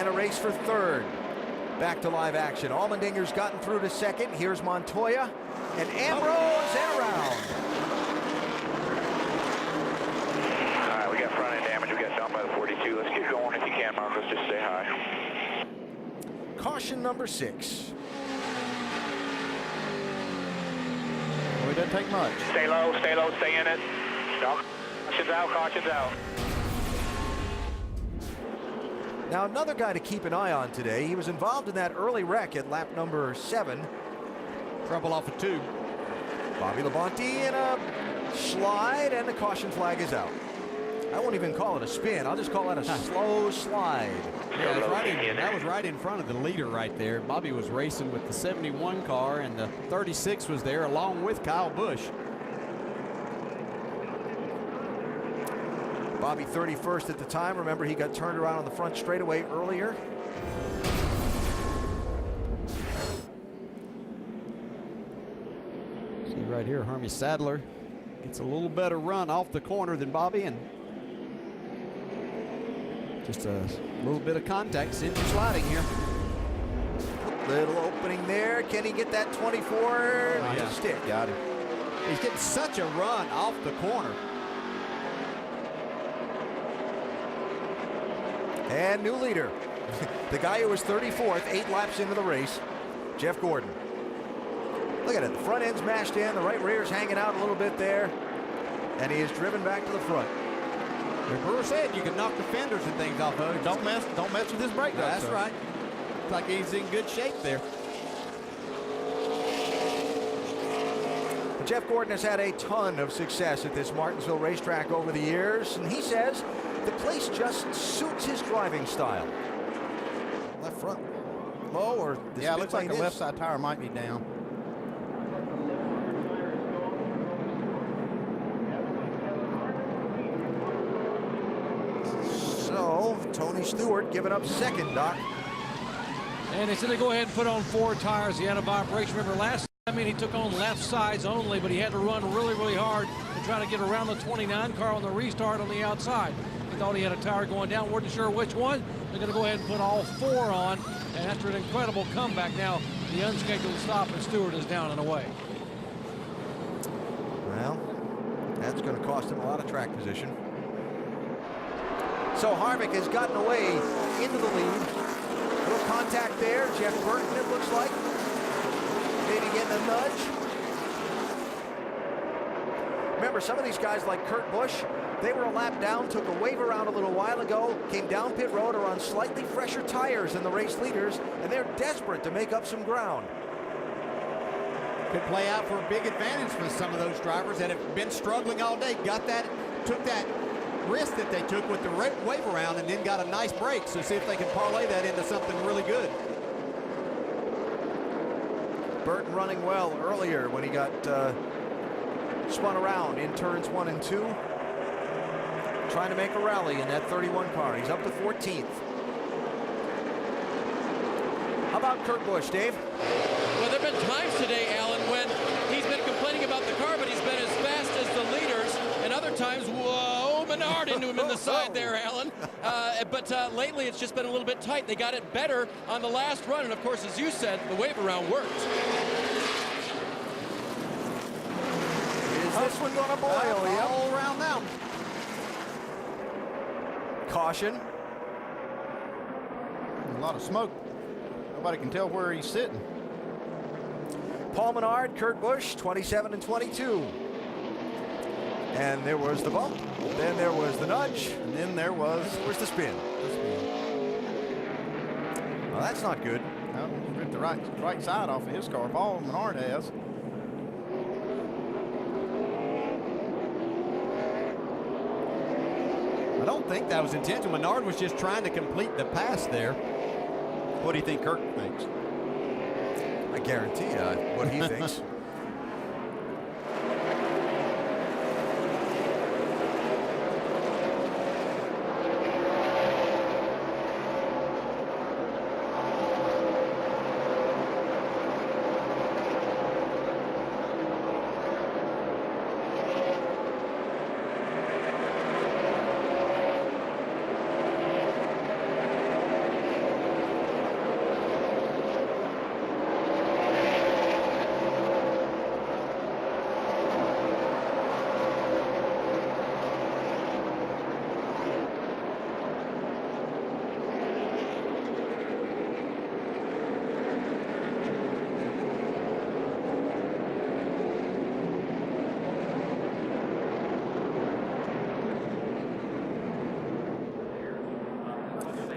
and a race for third. Back to live action. Allmendinger's gotten through to second. Here's Montoya and Ambrose and around. All right, we got front end damage. We got down by the 42. Let's get going if you can, Marcos. Just stay high. Caution number 6. Well, it doesn't take much. Stay low, stay in it. No, caution's out, caution's out. Now another guy to keep an eye on today. He was involved in that early wreck at lap number 7. Trouble off of 2. Bobby Labonte in a slide, and the caution flag is out. I won't even call it a spin. I'll just call it a slow slide. Yeah, that was right in front of the leader right there. Bobby was racing with the 71 car, and the 36 was there along with Kyle Busch. Bobby 31st at the time. Remember, he got turned around on the front straightaway earlier. See right here, Hermie Sadler gets a little better run off the corner than Bobby, and just a little bit of contact sends you sliding here. Little opening there. Can he get that 24? Yeah. Stick. Got him. He's getting such a run off the corner. And new leader. The guy who was 34th, 8 laps into the race, Jeff Gordon. Look at it. The front end's mashed in. The right rear's hanging out a little bit there. And he is driven back to the front. The Brewer said you can knock the fenders and things off of it. Don't mess with his brake. That's right. Looks like he's in good shape there. Jeff Gordon has had a ton of success at this Martinsville racetrack over the years, and he says the place just suits his driving style. Left front low, or yeah, it looks like the left side tire might be down. So Tony Stewart giving up second, Doc. And they said to go ahead and put on 4 tires. He had a vibration. Remember last time he took on left sides only, but he had to run really, really hard to try to get around the 29 car on the restart on the outside. He thought he had a tire going down, wasn't sure which one. They're going to go ahead and put all 4 on, and after an incredible comeback, now the unscheduled stop and Stewart is down and away. Well, that's going to cost him a lot of track position. So Harvick has gotten away into the lead. Little contact there. Jeff Burton, it looks like. Maybe getting a nudge. Remember, some of these guys like Kurt Busch, they were a lap down, took a wave around a little while ago, came down pit road, are on slightly fresher tires than the race leaders, and they're desperate to make up some ground. Could play out for a big advantage for some of those drivers that have been struggling all day. Took that risk that they took with the wave around and then got a nice break. So see if they can parlay that into something really good. Burton running well earlier when he got spun around in turns 1 and 2. Trying to make a rally in that 31 car. He's up to 14th. How about Kurt Busch, Dave? Well, there have been times today, Alan, when he's been complaining about the car, but he's been as fast as the leaders, and other times, whoa, Menard into him in the side there, Alan. But lately, it's just been a little bit tight. They got it better on the last run, and of course, as you said, the wave around worked. Is this one going to boil? Yeah. All around now. Caution. A lot of smoke. Nobody can tell where he's sitting. Paul Menard, Kurt Busch, 27 and 22. And there was the bump. Then there was the nudge. And then there was the spin. Well, that's not good. No, he ripped the right side off of his car. Paul Menard has. I don't think that was intentional. Menard was just trying to complete the pass there. What do you think Kirk thinks? I guarantee you what he thinks.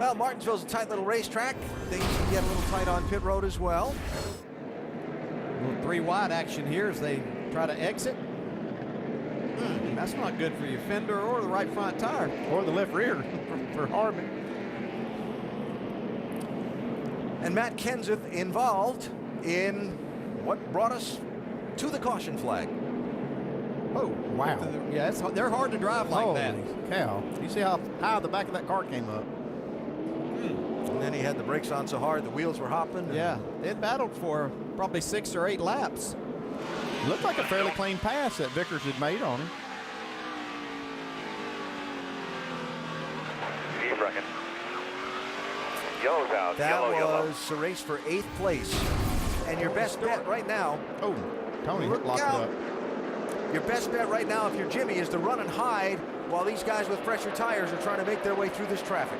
Well, Martinsville's a tight little racetrack. Things can get a little tight on pit road as well. A little 3 wide action here as they try to exit. That's not good for your fender or the right front tire. Or the left rear for Harbin. And Matt Kenseth involved in what brought us to the caution flag. Oh, wow. Yeah, they're hard to drive like that. Holy cow. You see how high the back of that car came up? And then he had the brakes on so hard the wheels were hopping. Yeah, they had battled for probably 6 or 8 laps. Looked like a fairly clean pass that Vickers had made on him. He's wrecking. Yellow's out. That Yellow. was a race for 8th place. And your best bet right now, Oh, Tony Look locked out. it up. your best bet right now if you're Jimmy is to run and hide while these guys with fresher tires are trying to make their way through this traffic.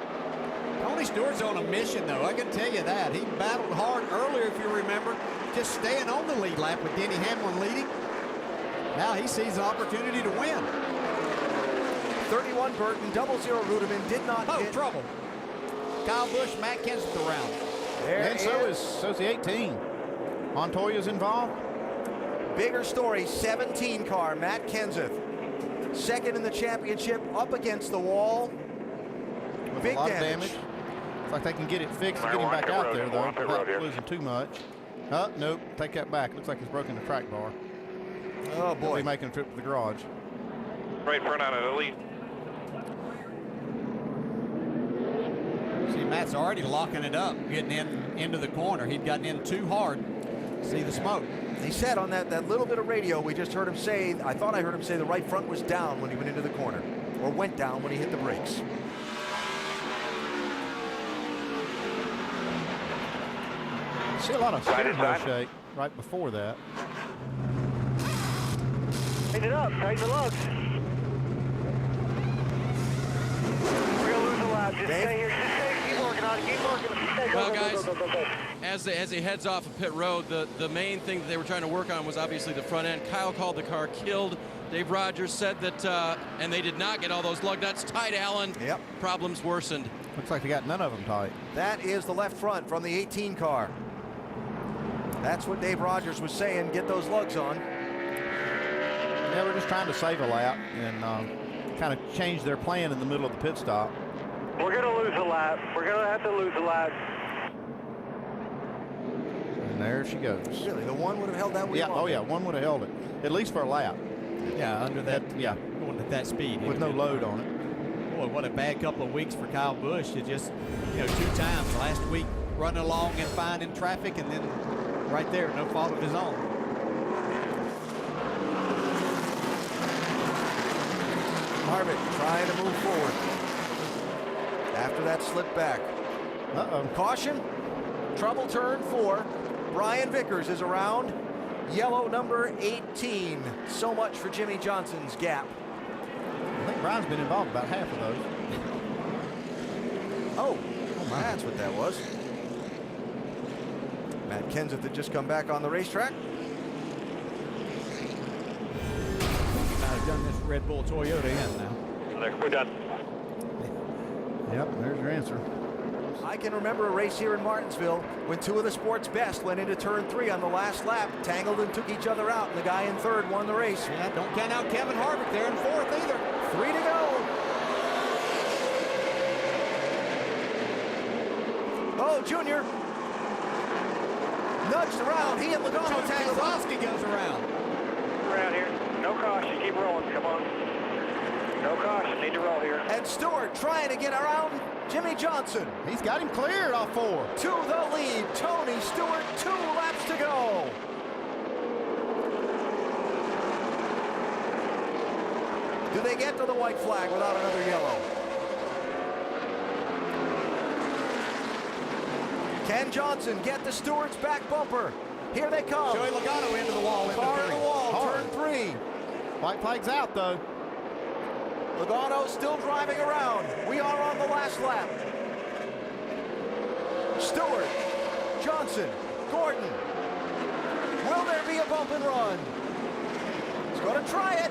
Tony Stewart's on a mission, though. I can tell you that. He battled hard earlier, if you remember, just staying on the lead lap with Denny Hamlin leading. Now he sees an opportunity to win. 31 Burton, 00 Ruderman did not Oh, get. trouble. Kyle Busch, Matt Kenseth around. There And so's the 18. Montoya's involved. Bigger story, 17 car, Matt Kenseth. Second in the championship, up against the wall. With Big a lot damage. of damage. Looks like they can get it fixed and Right, get him we're on back pit out road. there, We're though, on pit without road here. losing too much. Oh, nope. Take that back. Looks like he's broken the track bar. Oh, He'll boy. be making a trip to the garage. Right front out of the lead. See, Matt's already locking it up, getting into the corner. He'd gotten in too hard. See the smoke. He said on that little bit of radio, we just heard him say, I thought I heard him say the right front was down when he went into the corner, or went down when he hit the brakes. See a lot of Side to steering wheel side. shake right before that. Tighten it up. Tighten the lugs. We're going to lose a lap. Just Dave? stay here. Just stay. Keep working on it. Keep working. Hey, go, Well, go, guys, go, go, go, go. As he heads off of pit road, the main thing that they were trying to work on was obviously the front end. Kyle called the car killed. Dave Rogers said that, and they did not get all those lug nuts tight, Alan. Yep. Problems worsened. Looks like they got none of them tight. That is the left front from the 18 car. That's what Dave Rogers was saying, get those lugs on. Yeah, we're just trying to save a lap and kind of change their plan in the middle of the pit stop. We're going to lose a lap. We're going to have to lose a lap. And there she goes. Really, the one would have held that wheel Yeah, on. oh yeah, one would have held it, at least for a lap. Yeah, under that, Yeah, going at that speed. with no load on it. Boy, what a bad couple of weeks for Kyle Busch. To just, 2 times last week running along and finding traffic, and then right there, no fault of his own. Harvick trying to move forward. After that slip back. Uh-oh. Caution, trouble turn 4. Brian Vickers is around. Yellow number 18. So much for Jimmy Johnson's gap. I think Brian's been involved about half of those. Oh, that's what that was. Matt Kenseth had just come back on the racetrack. I've done this Red Bull Toyota in now. We're done. Yep, there's your answer. I can remember a race here in Martinsville when 2 of the sport's best went into turn 3 on the last lap, tangled and took each other out, and the guy in 3rd won the race. Yeah, don't count out Kevin Harvick there in 4th either. 3 to go. Oh, Junior nudged around. He and Logano tangled up. Kozlowski goes around. Around here. No caution. Keep rolling. Come on. No caution. Need to roll here. And Stewart trying to get around Jimmy Johnson. He's got him cleared off 4. To the lead, Tony Stewart, 2 laps to go. Do they get to the white flag without another yellow? Can Johnson get the Stewart's back bumper? Here they come. Joey Logano into the wall. Car in the wall, Hard. turn 3. White flag's out, though. Logano still driving around. We are on the last lap. Stewart, Johnson, Gordon. Will there be a bump and run? He's going to try it.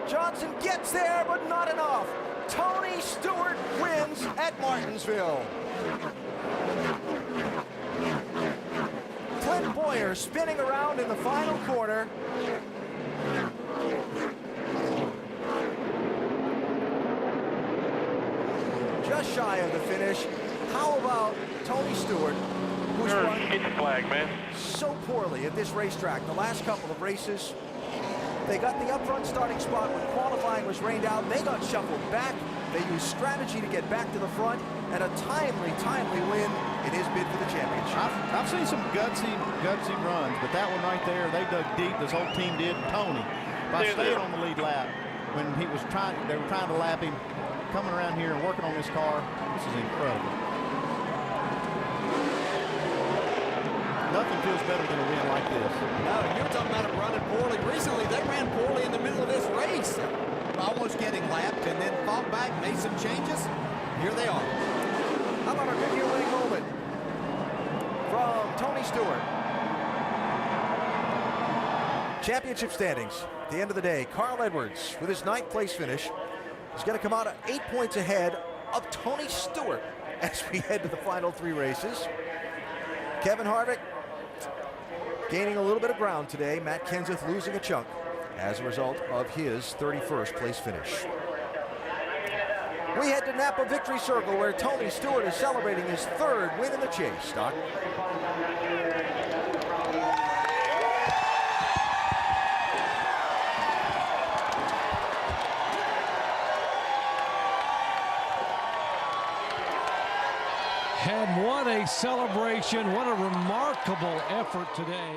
Johnson gets there, but not enough. Tony Stewart wins at Martinsville. Martinsville. Clint Boyer spinning around in the final corner. Just shy of the finish. How about Tony Stewart, who's run Get the flag, man. so poorly at this racetrack the last couple of races? They got the up front starting spot when qualifying was rained out. They got shuffled back. They used strategy to get back to the front, and a timely win in his bid for the championship. I've seen some gutsy runs, but that one right there, they dug deep. This whole team did. Tony, by staying on the lead lap when they were trying to lap him, coming around here and working on this car, this is incredible. Nothing feels better than a win like this. No, you're talking about them running poorly. Recently, they ran poorly in the middle of this race. Almost getting lapped and then fought back, made some changes. Here they are. How about our Goodyear winning moment from Tony Stewart? Championship standings. At the end of the day, Carl Edwards, with his 9th place finish, is going to come out 8 points ahead of Tony Stewart as we head to the final 3 races. Kevin Harvick gaining a little bit of ground today. Matt Kenseth losing a chunk as a result of his 31st place finish. We head to Napa Victory Circle, where Tony Stewart is celebrating his 3rd win in the chase. Doc. And what a celebration, what a remarkable effort today.